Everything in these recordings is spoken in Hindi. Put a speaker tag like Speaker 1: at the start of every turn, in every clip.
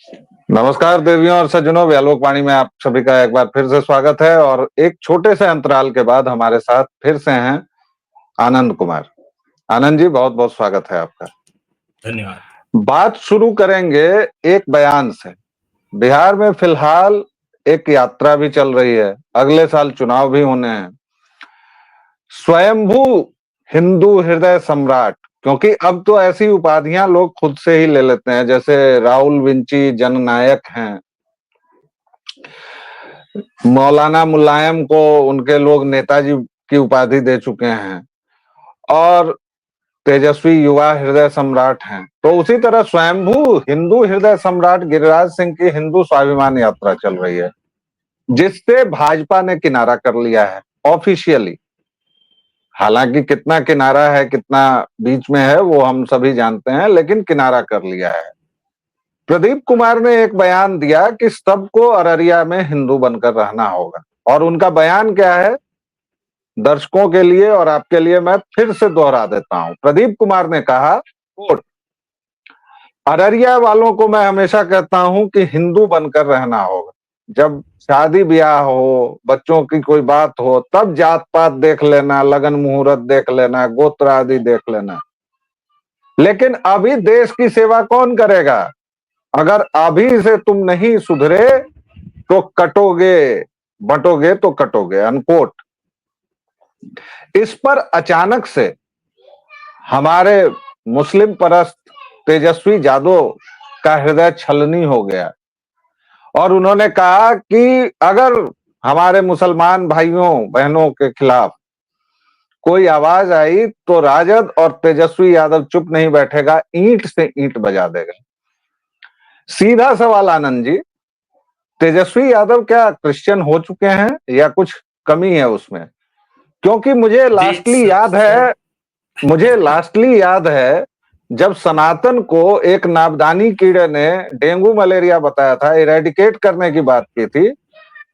Speaker 1: नमस्कार देवियों और सज्जनों, व्यालोक वाणी में आप सभी का एक बार फिर से स्वागत है। और एक छोटे से अंतराल के बाद हमारे साथ फिर से हैं आनंद कुमार। आनंद जी, बहुत बहुत स्वागत है आपका।
Speaker 2: धन्यवाद।
Speaker 1: बात शुरू करेंगे एक बयान से। बिहार में फिलहाल एक यात्रा भी चल रही है, अगले साल चुनाव भी होने हैं। स्वयंभू हिंदू हृदय सम्राट, क्योंकि अब तो ऐसी उपाधियां लोग खुद से ही ले लेते हैं, जैसे राहुल विंची जननायक हैं, मौलाना मुलायम को उनके लोग नेताजी की उपाधि दे चुके हैं, और तेजस्वी युवा हृदय सम्राट हैं। तो उसी तरह स्वयंभू हिंदू हृदय सम्राट गिरिराज सिंह की हिंदू स्वाभिमान यात्रा चल रही है, जिससे भाजपा ने किनारा कर लिया है ऑफिशियली। हालांकि कितना किनारा है, कितना बीच में है, वो हम सभी जानते हैं, लेकिन किनारा कर लिया है। प्रदीप कुमार ने एक बयान दिया कि सबको अररिया में हिंदू बनकर रहना होगा, और उनका बयान क्या है, दर्शकों के लिए और आपके लिए मैं फिर से दोहरा देता हूं। प्रदीप कुमार ने कहा, कोट, अररिया वालों को मैं हमेशा कहता हूं कि हिंदू बनकर रहना होगा। जब शादी ब्याह हो, बच्चों की कोई बात हो, तब जात पात देख लेना, लगन मुहूर्त देख लेना, गोत्र आदि देख लेना, लेकिन अभी देश की सेवा कौन करेगा? अगर अभी से तुम नहीं सुधरे तो कटोगे, बटोगे तो कटोगे, अनकोट। इस पर अचानक से हमारे मुस्लिम परस्त तेजस्वी यादव का हृदय छलनी हो गया, और उन्होंने कहा कि अगर हमारे मुसलमान भाइयों बहनों के खिलाफ कोई आवाज आई तो राजद और तेजस्वी यादव चुप नहीं बैठेगा, ईंट से ईंट बजा देगा। सीधा सवाल आनंद जी, तेजस्वी यादव क्या क्रिश्चियन हो चुके हैं या कुछ कमी है उसमें? क्योंकि मुझे लास्टली याद है जब सनातन को एक नाबदानी कीड़े ने डेंगू मलेरिया बताया था, इरेडिकेट करने की बात की थी,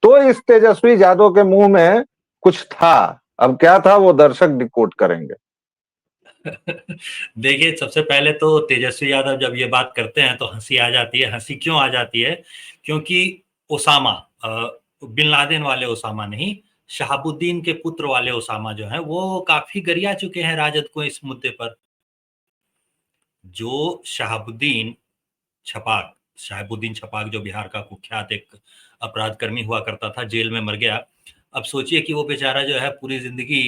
Speaker 1: तो इस तेजस्वी यादव के मुंह में कुछ था। अब क्या था वो दर्शक डिकोड करेंगे।
Speaker 2: देखिए, सबसे पहले तो तेजस्वी यादव जब ये बात करते हैं तो हंसी आ जाती है। हंसी क्यों आ जाती है? क्योंकि ओसामा, बिन लादेन वाले ओसामा नहीं, शहाबुद्दीन के पुत्र वाले ओसामा जो हैं वो काफी गरिया चुके हैं राजद को इस मुद्दे पर। जो शहाबुद्दीन छपाक जो बिहार का कुख्यात एक अपराध कर्मी हुआ करता था, जेल में मर गया। अब सोचिए कि वो बेचारा जो है पूरी जिंदगी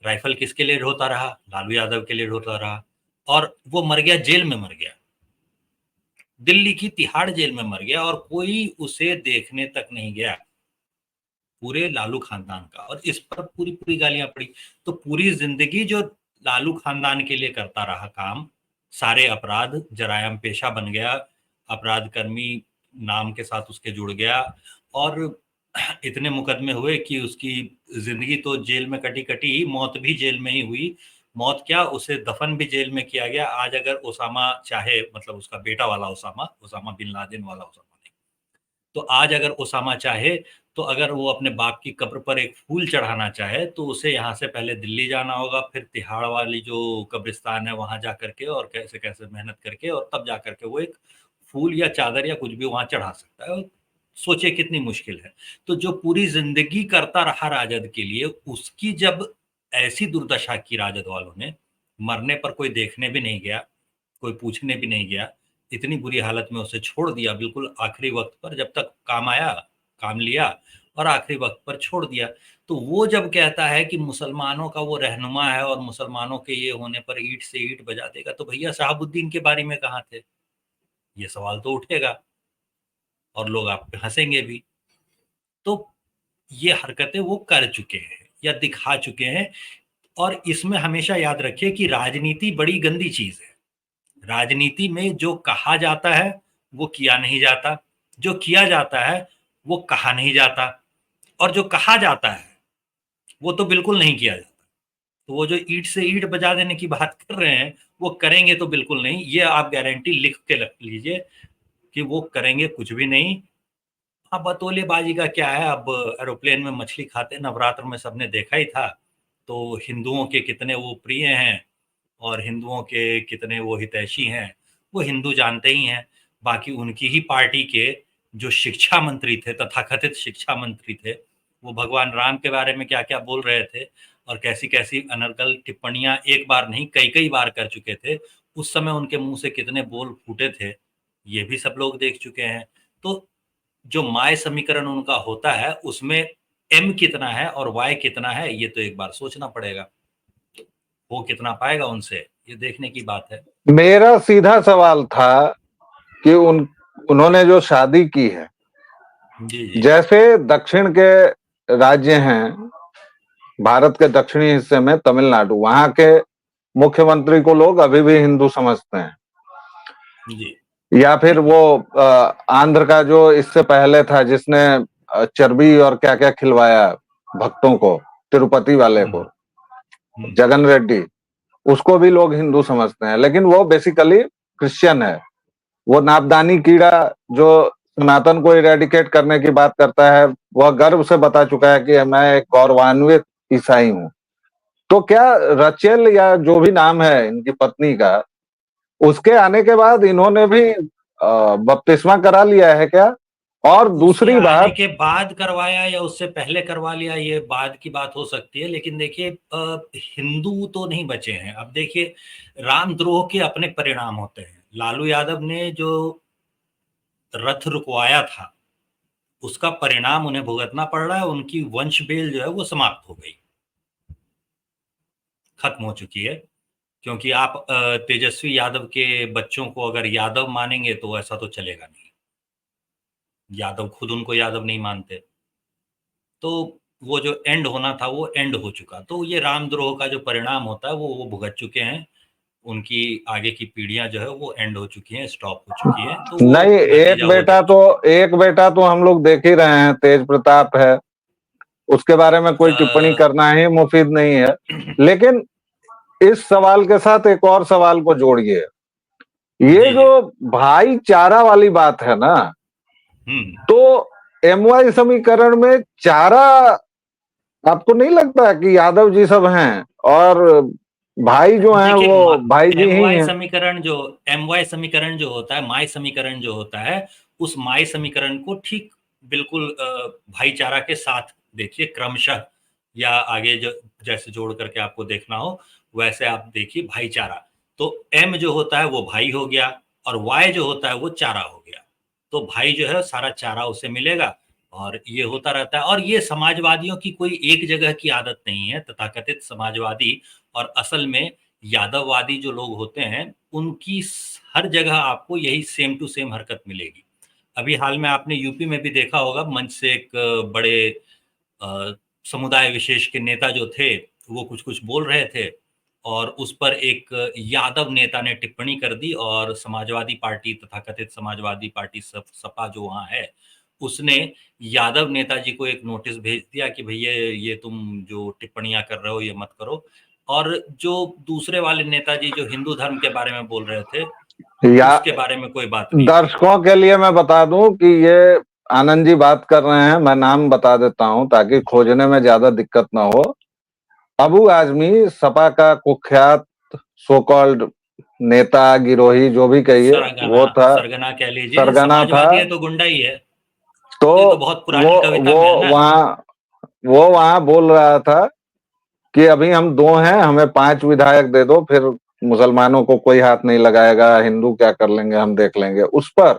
Speaker 2: राइफल किसके लिए ढोता रहा? लालू यादव के लिए ढोता रहा, और वो मर गया, जेल में मर गया, दिल्ली की तिहाड़ जेल में मर गया, और कोई उसे देखने तक नहीं गया, पूरे लालू खानदान का। और इस पर पूरी पूरी गालियां पड़ी। तो पूरी जिंदगी जो लालू खानदान के लिए करता रहा काम, सारे अपराध जरायम पेशा बन गया, अपराध कर्मी नाम के साथ उसके जुड़ गया, और इतने मुकदमे हुए कि उसकी जिंदगी तो जेल में कटी कटी ही, मौत भी जेल में ही हुई। मौत क्या, उसे दफन भी जेल में किया गया। आज अगर ओसामा चाहे, मतलब उसका बेटा वाला ओसामा बिन लादेन वाला ओसामा नहीं, तो आज अगर ओसामा चाहे, तो अगर वो अपने बाप की कब्र पर एक फूल चढ़ाना चाहे तो उसे यहाँ से पहले दिल्ली जाना होगा, फिर तिहाड़ वाली जो कब्रिस्तान है वहां जा करके, और कैसे कैसे मेहनत करके, और तब जा करके वो एक फूल या चादर या कुछ भी वहां चढ़ा सकता है। सोचिए कितनी मुश्किल है। तो जो पूरी जिंदगी करता रहा राजद के लिए, उसकी जब ऐसी दुर्दशा की राजद वालों ने, मरने पर कोई देखने भी नहीं गया, कोई पूछने भी नहीं गया, इतनी बुरी हालत में उसे छोड़ दिया बिल्कुल आखिरी वक्त पर, जब तक काम आया काम लिया, और आखिरी वक्त पर छोड़ दिया। तो वो जब कहता है कि मुसलमानों का वो रहनुमा है और मुसलमानों के ये होने पर ईंट से ईंट बजा देगा, तो भैया शहाबुद्दीन के बारे में कहाँ थे? ये सवाल तो उठेगा, और लोग आप पे हंसेंगे भी। तो ये हरकतें वो कर चुके हैं या दिखा चुके हैं। और इसमें हमेशा याद रखिए कि राजनीति बड़ी गंदी चीज है। राजनीति में जो कहा जाता है वो किया नहीं जाता, जो किया जाता है वो कहा नहीं जाता, और जो कहा जाता है वो तो बिल्कुल नहीं किया जाता। तो वो जो ईंट से ईंट बजा देने की बात कर रहे हैं, वो करेंगे तो बिल्कुल नहीं। ये आप गारंटी लिख के रख लीजिए कि वो करेंगे कुछ भी नहीं। हाँ, बतौलेबाजी का क्या है, अब एरोप्लेन में मछली खाते नवरात्र में सबने देखा ही था। तो हिंदुओं के कितने वो प्रिय हैं और हिंदुओं के कितने वो हितैषी हैं, वो हिंदू जानते ही हैं। बाकी उनकी ही पार्टी के जो शिक्षा मंत्री थे, तथाकथित शिक्षा मंत्री थे, वो भगवान राम के बारे में क्या क्या बोल रहे थे और कैसी कैसी अनर्गल टिप्पणियां एक बार नहीं कई कई बार कर चुके थे। उस समय उनके मुंह से कितने बोल फूटे थे, ये भी सब लोग देख चुके हैं। तो जो माय समीकरण उनका होता है उसमें एम कितना है और वाई कितना है, ये तो एक बार सोचना पड़ेगा। वो कितना पाएगा उनसे, ये देखने की बात है।
Speaker 1: मेरा सीधा सवाल था कि उन्होंने जो शादी की है,
Speaker 2: जी जी।
Speaker 1: जैसे दक्षिण के राज्य हैं, भारत के दक्षिणी हिस्से में तमिलनाडु, वहां के मुख्यमंत्री को लोग अभी भी हिंदू समझते हैं।
Speaker 2: जी
Speaker 1: या फिर वो आंध्र का जो इससे पहले था, जिसने चर्बी और क्या क्या खिलवाया भक्तों को, तिरुपति वाले को,
Speaker 2: हम्म,
Speaker 1: जगन रेड्डी, उसको भी लोग हिंदू समझते हैं, लेकिन वो बेसिकली क्रिश्चियन है। वो नापदानी कीड़ा जो सनातन को इरेडिकेट करने की बात करता है, वह गर्व से बता चुका है कि मैं एक गौरवान्वित ईसाई हूँ। तो क्या रचेल या जो भी नाम है इनकी पत्नी का, उसके आने के बाद इन्होंने भी बपतिस्मा करा लिया है क्या? और
Speaker 2: उसके
Speaker 1: दूसरी
Speaker 2: आने
Speaker 1: बात,
Speaker 2: के बाद करवाया या उससे पहले करवा लिया, ये बाद की बात हो सकती है। लेकिन देखिए, हिंदू तो नहीं बचे हैं। अब देखिए, रामद्रोह के अपने परिणाम होते हैं। लालू यादव ने जो रथ रुकवाया था, उसका परिणाम उन्हें भुगतना पड़ रहा है। उनकी वंश बेल जो है वो समाप्त हो गई, खत्म हो चुकी है। क्योंकि आप तेजस्वी यादव के बच्चों को अगर यादव मानेंगे तो ऐसा तो चलेगा नहीं। यादव खुद उनको यादव नहीं मानते। तो वो जो एंड होना था वो एंड हो चुका। तो ये रामद्रोह का जो परिणाम होता है वो भुगत चुके हैं। उनकी आगे की पीढ़ियां जो है वो एंड हो चुकी हैं, स्टॉप हो चुकी हैं। तो वो
Speaker 1: नहीं,
Speaker 2: नतीजा वो देख चुके
Speaker 1: एक बेटा तो हम लोग देख ही रहे हैं, तेज प्रताप है, उसके बारे में कोई टिप्पणी
Speaker 2: हैं।
Speaker 1: करना ही मुफीद नहीं है। लेकिन इस सवाल के साथ एक और सवाल को जोड़िए। ये
Speaker 2: जी
Speaker 1: जो
Speaker 2: जी।
Speaker 1: भाईचारा वाली बात है ना,
Speaker 2: हम्म।
Speaker 1: तो एमवाई समीकरण में चारा, आपको नहीं लगता कि यादव जी सब हैं और भाई जो हैं
Speaker 2: देखिए,
Speaker 1: वो भाई जी
Speaker 2: एम
Speaker 1: ही
Speaker 2: वाई
Speaker 1: हैं?
Speaker 2: समीकरण जो एम वाई समीकरण जो होता है, माई समीकरण जो होता है, उस माई समीकरण को ठीक बिल्कुल भाईचारा के साथ देखिए क्रमशः, या आगे जो जैसे जोड़ करके आपको देखना हो वैसे आप देखिए भाईचारा। तो एम जो होता है वो भाई हो गया और वाई जो होता है वो चारा हो गया। तो भाई जो है सारा चारा उसे मिलेगा और ये होता रहता है। और ये समाजवादियों की कोई एक जगह की आदत नहीं है। तथाकथित समाजवादी और असल में यादववादी जो लोग होते हैं, उनकी हर जगह आपको यही सेम टू सेम हरकत मिलेगी। अभी हाल में आपने यूपी में भी देखा होगा, मंच से एक बड़े अ, समुदाय विशेष के नेता जो थे, वो कुछ कुछ बोल रहे थे और उस पर एक यादव नेता ने टिप्पणी कर दी और समाजवादी पार्टी, तथाकथित समाजवादी पार्टी सपा जो वहाँ है, उसने यादव नेताजी को एक नोटिस भेज दिया कि भैया ये तुम जो टिप्पणियां कर रहे हो ये मत करो। और जो दूसरे वाले नेताजी जो हिंदू धर्म के बारे में बोल रहे थे,
Speaker 1: या
Speaker 2: उसके बारे में कोई बात नहीं की।
Speaker 1: दर्शकों के लिए मैं बता दूं कि ये आनंद जी बात कर रहे हैं, मैं नाम बता देता हूं ताकि खोजने में ज्यादा दिक्कत ना हो। अबू आजमी, सपा का कुख्यात सो कॉल्ड नेता, गिरोही, जो भी कहिए,
Speaker 2: सरगना,
Speaker 1: वो था,
Speaker 2: सरगना कह लीजिए,
Speaker 1: सरगना था।
Speaker 2: समाजवादी है तो गुंडा ही है।
Speaker 1: तो
Speaker 2: ये तो बहुत
Speaker 1: वो
Speaker 2: पुरानी कविता
Speaker 1: वो
Speaker 2: में है ना।
Speaker 1: वहां बोल रहा था कि अभी हम दो हैं, हमें 5 विधायक दे दो, फिर मुसलमानों को कोई हाथ नहीं लगाएगा, हिंदू क्या कर लेंगे हम देख लेंगे। उस पर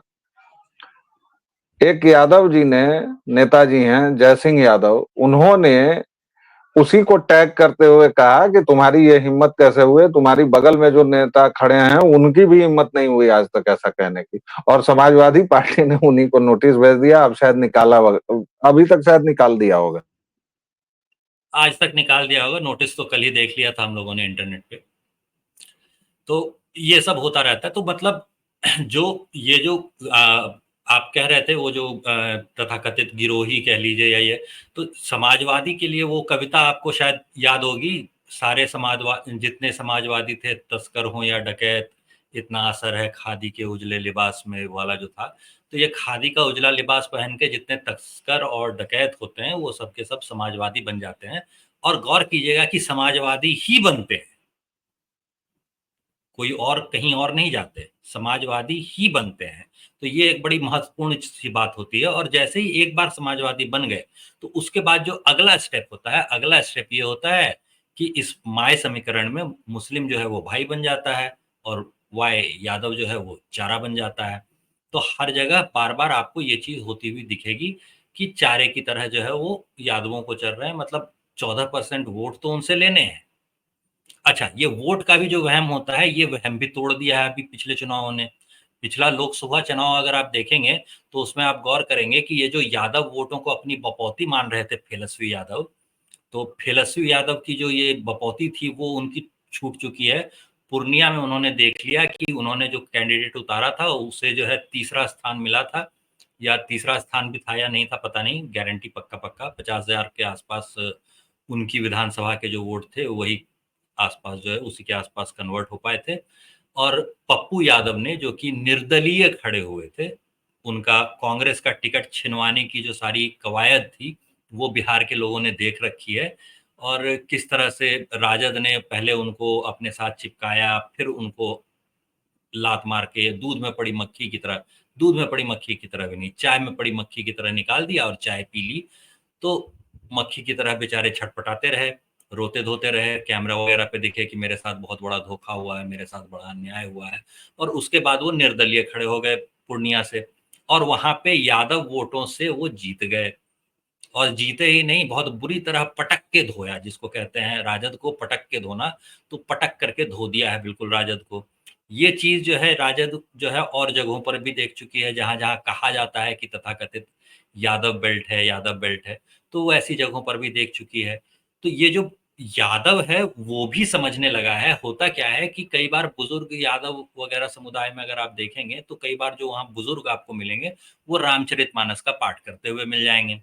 Speaker 1: एक यादव जी ने, नेताजी हैं जय सिंह यादव, उन्होंने उसी को टैग करते हुए कहा कि तुम्हारी ये हिम्मत कैसे हुई, तुम्हारी बगल में जो नेता खड़े हैं उनकी भी हिम्मत नहीं हुई आज तक ऐसा कहने की। और समाजवादी पार्टी ने उन्हीं को नोटिस भेज दिया, अब शायद अभी तक शायद निकाल दिया होगा।
Speaker 2: आज तक निकाल दिया होगा, नोटिस तो कल ही देख लिया था हम लोगों ने इंटरनेट पे। तो ये सब होता रहता है। तो मतलब जो ये जो आप कह रहे थे, वो जो तथाकथित गिरोही कह लीजिए या ये, तो समाजवादी के लिए वो कविता आपको शायद याद होगी, सारे समाजवादी जितने समाजवादी थे, तस्कर हों या डकैत, इतना असर है खादी के उजले लिबास में वाला जो था। तो ये खादी का उजला लिबास पहन के जितने तस्कर और डकैत होते हैं वो सब के सब समाजवादी बन जाते हैं। और गौर कीजिएगा कि समाजवादी ही बनते हैं। कोई और कहीं और नहीं जाते, समाजवादी ही बनते हैं। तो ये एक बड़ी महत्वपूर्ण सी बात होती है। और जैसे ही एक बार समाजवादी बन गए तो उसके बाद जो अगला स्टेप होता है, अगला स्टेप ये होता है कि इस माय समीकरण में मुस्लिम जो है वो भाई बन जाता है और वाय यादव जो है वो चारा बन जाता है। तो हर जगह बार बार आपको ये चीज होती हुई दिखेगी कि चारे की तरह जो है वो यादवों को चल रहे हैं। मतलब 14% वोट तो उनसे लेने हैं। अच्छा, ये वोट का भी जो वहम होता है, ये वहम भी तोड़ दिया है अभी पिछले चुनावों ने। पिछला लोकसभा चुनाव अगर आप देखेंगे तो उसमें आप गौर करेंगे कि ये जो यादव वोटों को अपनी बपौती मान रहे थे फेलस्वी यादव, तो फेलस्वी यादव की जो ये बपौती थी वो उनकी छूट चुकी है। पूर्णिया में उन्होंने देख लिया कि उन्होंने जो कैंडिडेट उतारा था उसे जो है तीसरा स्थान मिला था, या तीसरा स्थान भी था या नहीं था पता नहीं, गारंटी पक्का पक्का 50,000 के आसपास उनकी विधानसभा के जो वोट थे वही आसपास जो है उसी के आसपास कन्वर्ट हो पाए थे। और पप्पू यादव ने जो कि निर्दलीय खड़े हुए थे, उनका कांग्रेस का टिकट छिनवाने की जो सारी कवायद थी वो बिहार के लोगों ने देख रखी है। और किस तरह से राजद ने पहले उनको अपने साथ चिपकाया, फिर उनको लात मार के दूध में पड़ी मक्खी की तरह, दूध में पड़ी मक्खी की तरह भी नहीं, चाय में पड़ी मक्खी की तरह निकाल दिया और चाय पी ली। तो मक्खी की तरह बेचारे छटपटाते रहे, रोते धोते रहे, कैमरा वगैरह पे दिखे कि मेरे साथ बहुत बड़ा धोखा हुआ है, मेरे साथ बड़ा अन्याय हुआ है। और उसके बाद वो निर्दलीय खड़े हो गए पूर्णिया से, और वहां पे यादव वोटों से वो जीत गए। और जीते ही नहीं, बहुत बुरी तरह पटक के धोया, जिसको कहते हैं राजद को पटक के धोना। तो पटक करके धो दिया है बिल्कुल राजद को। ये चीज जो है राजद जो है और जगहों पर भी देख चुकी है, जहां जहां कहा जाता है कि तथाकथित यादव बेल्ट है, यादव बेल्ट है, तो वो ऐसी जगहों पर भी देख चुकी है। तो ये जो यादव है वो भी समझने लगा है। होता क्या है कि कई बार बुजुर्ग यादव वगैरह समुदाय में अगर आप देखेंगे तो कई बार जो वहां बुजुर्ग आपको मिलेंगे वो रामचरितमानस का पाठ करते हुए मिल जाएंगे।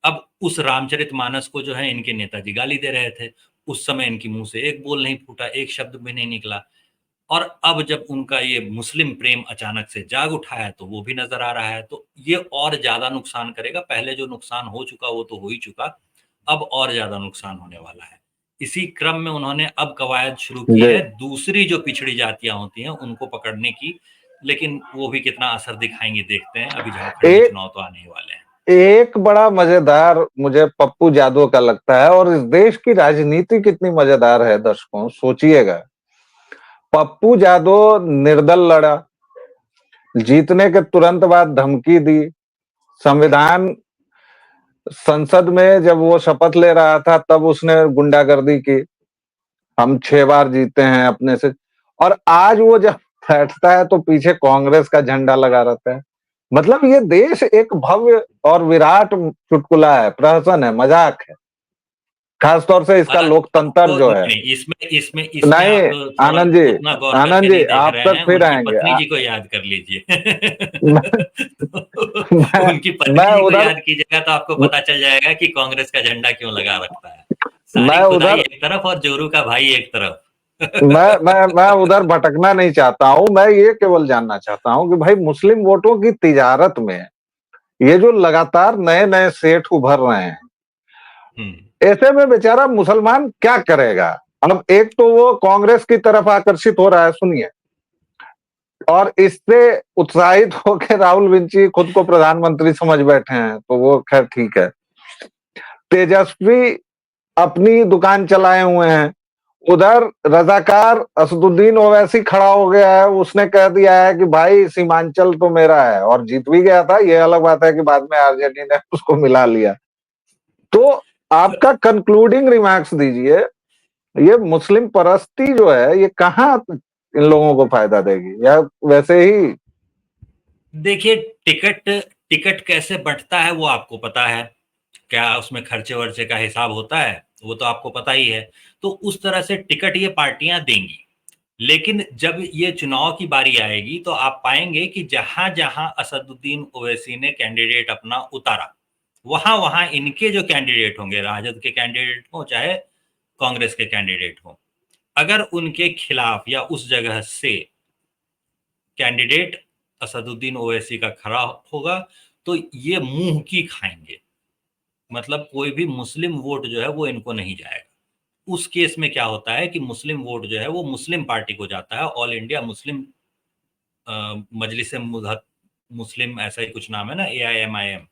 Speaker 2: अब उस रामचरितमानस को जो है इनके नेताजी गाली दे रहे थे। उस समय इनकी मुंह से एक बोल नहीं फूटा, एक शब्द भी नहीं निकला। और अब जब उनका ये मुस्लिम प्रेम अचानक से जाग उठा है तो वो भी नजर आ रहा है। तो ये और ज्यादा नुकसान करेगा। पहले जो नुकसान हो चुका वो तो हो ही चुका, अब और ज्यादा नुकसान होने वाला है। इसी क्रम में उन्होंने अब कवायद शुरू की
Speaker 1: जी।
Speaker 2: है दूसरी जो पिछड़ी जातियां होती हैं उनको पकड़ने की। लेकिन वो भी कितना असर दिखाएंगी देखते हैं। अभी झारखंड में
Speaker 1: एक
Speaker 2: चुनाव तो आने ही वाले हैं।
Speaker 1: एक बड़ा मजेदार मुझे पप्पू यादव का लगता है, और इस देश की राजनीति कितनी मजेदार है दर्शकों, सोचिएगा। पप्पू यादव निर्दल लड़ा, जीतने के तुरंत बाद धमकी दी। संविधान संसद में जब वो शपथ ले रहा था तब उसने गुंडागर्दी की, हम 6 बार जीते हैं अपने से। और आज वो जब बैठता है तो पीछे कांग्रेस का झंडा लगा रहता है। मतलब ये देश एक भव्य और विराट चुटकुला है, प्रहसन है, मजाक है, खासतौर से इसका लोकतंत्र
Speaker 2: आपको
Speaker 1: जो है।
Speaker 2: नहीं नहीं, इसमें इसमें इसमें
Speaker 1: नहीं,
Speaker 2: आप थोड़ा
Speaker 1: आनंद जी,
Speaker 2: उतना गौर करके
Speaker 1: आनंद जी
Speaker 2: नहीं देख
Speaker 1: आप
Speaker 2: रहे
Speaker 1: तक
Speaker 2: हैं।
Speaker 1: फिर
Speaker 2: उनकी
Speaker 1: आएंगे।
Speaker 2: पत्नी जी को याद कर लीजिए।
Speaker 1: मैं, मैं
Speaker 2: उनकी पत्नी
Speaker 1: मैं
Speaker 2: जी को
Speaker 1: उधर
Speaker 2: याद कीजिएगा तो आपको पता चल जाएगा कि कांग्रेस का झंडा क्यों लगा रखता है। सारी
Speaker 1: मैं
Speaker 2: खुदाई
Speaker 1: उधर
Speaker 2: एक तरफ और जोरू का भाई एक तरफ।
Speaker 1: मैं उधर भटकना नहीं चाहता हूं। मैं ये केवल जानना चाहता हूं कि भाई मुस्लिम वोटों की तिजारत में ये जो लगातार नए नए सेठ उभर रहे हैं,
Speaker 2: हम्म।
Speaker 1: ऐसे में बेचारा मुसलमान क्या करेगा। अब एक तो वो कांग्रेस की तरफ आकर्षित हो रहा है, सुनिए, और इससे उत्साहित होकर राहुल विंची खुद को प्रधानमंत्री समझ बैठे हैं, तो वो खैर ठीक है। तेजस्वी अपनी दुकान चलाए हुए हैं। उधर रजाकार असदुद्दीन ओवैसी खड़ा हो गया है, उसने कह दिया है कि भाई सीमांचल तो मेरा है, और जीत भी गया था। ये अलग बात है कि बाद में आरजेडी ने उसको मिला लिया। तो आपका कंक्लूडिंग रिमार्क्स दीजिए, ये मुस्लिम परस्ती जो है ये कहाँ इन लोगों को फायदा देगी, या वैसे ही।
Speaker 2: देखिए, टिकट टिकट कैसे बंटता है वो आपको पता है। क्या उसमें खर्चे वर्चे का हिसाब होता है वो तो आपको पता ही है। तो उस तरह से टिकट ये पार्टियां देंगी। लेकिन जब ये चुनाव की बारी आएगी तो आप पाएंगे कि जहां जहां असदुद्दीन ओवैसी ने कैंडिडेट अपना उतारा, वहां वहां इनके जो कैंडिडेट होंगे, राजद के कैंडिडेट हो चाहे कांग्रेस के कैंडिडेट हो, अगर उनके खिलाफ या उस जगह से कैंडिडेट असदुद्दीन ओवैसी का खड़ा होगा तो ये मुंह की खाएंगे। मतलब कोई भी मुस्लिम वोट जो है वो इनको नहीं जाएगा। उस केस में क्या होता है कि मुस्लिम वोट जो है वो मुस्लिम पार्टी को जाता है, ऑल इंडिया मुस्लिम मजलिस मुस्लिम, ऐसा ही कुछ नाम है ना, AIMIM।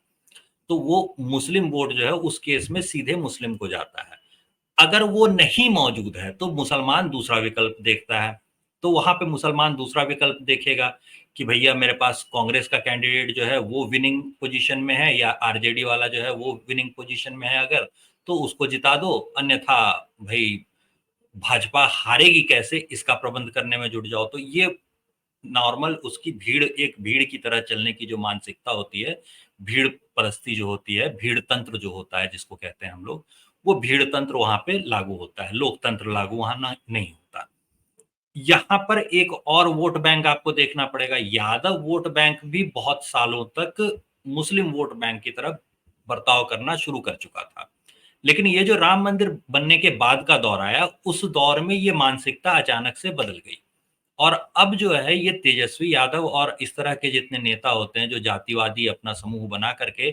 Speaker 2: तो वो मुस्लिम वोट जो है उस केस में सीधे मुस्लिम को जाता है। अगर वो नहीं मौजूद है तो मुसलमान दूसरा विकल्प देखता है। तो वहां पे मुसलमान दूसरा विकल्प देखेगा कि भैया मेरे पास कांग्रेस का कैंडिडेट जो है वो विनिंग पोजीशन में है, या RJD वाला जो है वो विनिंग पोजीशन में है, अगर तो उसको जिता दो, अन्यथा भाई भाजपा हारेगी कैसे इसका प्रबंध करने में जुट जाओ। तो ये नॉर्मल उसकी एक भीड़ की तरह चलने की जो मानसिकता होती है, भीड़ परस्ती जो होती है, भीड़ तंत्र जो होता है जिसको कहते हैं हम लोग, वो भीड़ तंत्र वहां पे लागू होता है, लोकतंत्र लागू वहां नहीं होता। यहाँ पर एक और वोट बैंक आपको देखना पड़ेगा। यादव वोट बैंक भी बहुत सालों तक मुस्लिम वोट बैंक की तरफ बर्ताव करना शुरू कर चुका था, लेकिन ये जो राम मंदिर बनने के बाद का दौर आया, उस दौर में ये मानसिकता अचानक से बदल गई। और अब जो है ये तेजस्वी यादव और इस तरह के जितने नेता होते हैं जो जातिवादी अपना समूह बना करके,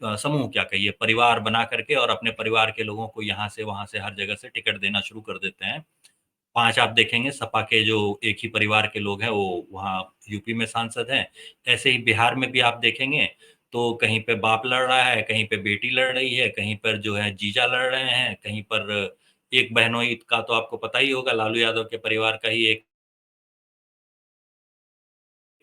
Speaker 2: समूह क्या कहिए, परिवार बना करके, और अपने परिवार के लोगों को यहाँ से वहां से हर जगह से टिकट देना शुरू कर देते हैं। 5 आप देखेंगे सपा के जो एक ही परिवार के लोग हैं वो वहाँ यूपी में सांसद हैं। ऐसे ही बिहार में भी आप देखेंगे तो कहीं पे बाप लड़ रहा है, कहीं पे बेटी लड़ रही है, कहीं पर जो है जीजा लड़ रहे हैं, कहीं पर एक बहनोई का तो आपको पता ही होगा, लालू यादव के परिवार का ही एक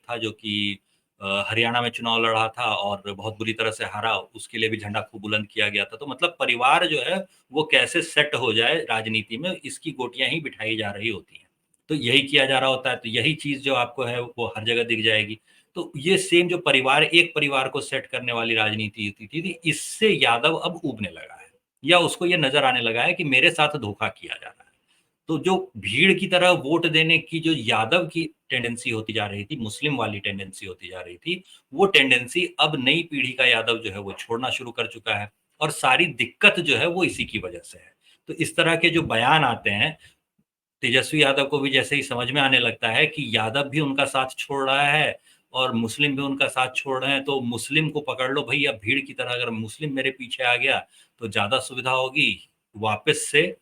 Speaker 2: था जो कि हरियाणा में चुनाव लड़ा था और बहुत बुरी तरह से हारा, उसके लिए भी झंडा खूब बुलंद किया गया था। तो मतलब परिवार जो है वो कैसे सेट हो जाए राजनीति में, इसकी गोटियां ही बिठाई जा रही होती हैं। तो यही किया जा रहा होता है, तो यही चीज जो आपको है वो हर जगह दिख जाएगी। तो ये सेम जो परिवार, एक परिवार को सेट करने वाली राजनीति होती थी, इससे यादव अब ऊबने लगा है, या उसको ये नजर आने लगा है कि मेरे साथ धोखा किया जा रहा है। तो जो भीड़ की तरह वोट देने की जो यादव की टेंडेंसी होती जा रही थी, मुस्लिम वाली टेंडेंसी होती जा रही थी, वो टेंडेंसी अब नई पीढ़ी का यादव जो है वो छोड़ना शुरू कर चुका है, और सारी दिक्कत जो है वो इसी की वजह से है। तो इस तरह के जो बयान आते हैं, तेजस्वी यादव को भी जैसे ही समझ में आने लगता है कि यादव भी उनका साथ छोड़ रहा है और मुस्लिम भी उनका साथ छोड़ रहे हैं, तो मुस्लिम को पकड़ लो भई, अब भीड़ की तरह अगर मुस्लिम मेरे पीछे आ गया तो ज़्यादा सुविधा होगी। वापस से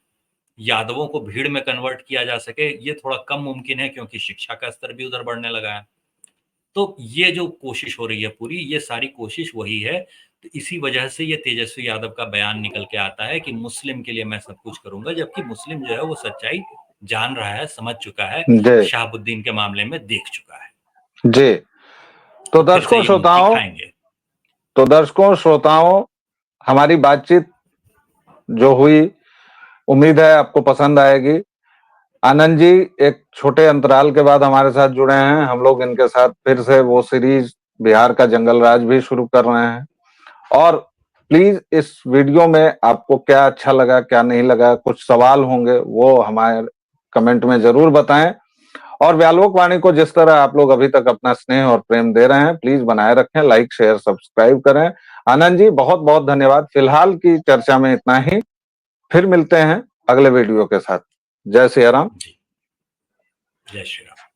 Speaker 2: यादवों को भीड़ में कन्वर्ट किया जा सके, ये थोड़ा कम मुमकिन है क्योंकि शिक्षा का स्तर भी उधर बढ़ने लगा है। तो ये जो कोशिश हो रही है पूरी, ये सारी कोशिश वही है। तो इसी वजह से ये तेजस्वी यादव का बयान निकल के आता है कि मुस्लिम के लिए मैं सब कुछ करूँगा, जबकि मुस्लिम जो है वो सच्चाई जान रहा है, समझ चुका है,
Speaker 1: जी
Speaker 2: शहाबुद्दीन के मामले में देख चुका है।
Speaker 1: जी। तो
Speaker 2: तो फिर से
Speaker 1: दर्शकों
Speaker 2: ये मूर्ति
Speaker 1: श्रोताओं
Speaker 2: खाएँगे।
Speaker 1: तो दर्शकों श्रोताओं हमारी बातचीत जो हुई, उम्मीद है आपको पसंद आएगी। आनंद जी एक छोटे अंतराल के बाद हमारे साथ जुड़े हैं। हम लोग इनके साथ फिर से वो सीरीज बिहार का जंगल राज भी शुरू कर रहे हैं। और प्लीज इस वीडियो में आपको क्या अच्छा लगा, क्या नहीं लगा, कुछ सवाल होंगे वो हमारे कमेंट में जरूर बताएं। और व्यालोक वाणी को जिस तरह आप लोग अभी तक अपना स्नेह और प्रेम दे रहे हैं, प्लीज बनाए रखें, लाइक शेयर सब्सक्राइब करें। आनंद जी बहुत बहुत धन्यवाद। फिलहाल की चर्चा में इतना ही, फिर मिलते हैं अगले वीडियो के साथ। जय सिया राम।
Speaker 2: जी, जय श्री राम।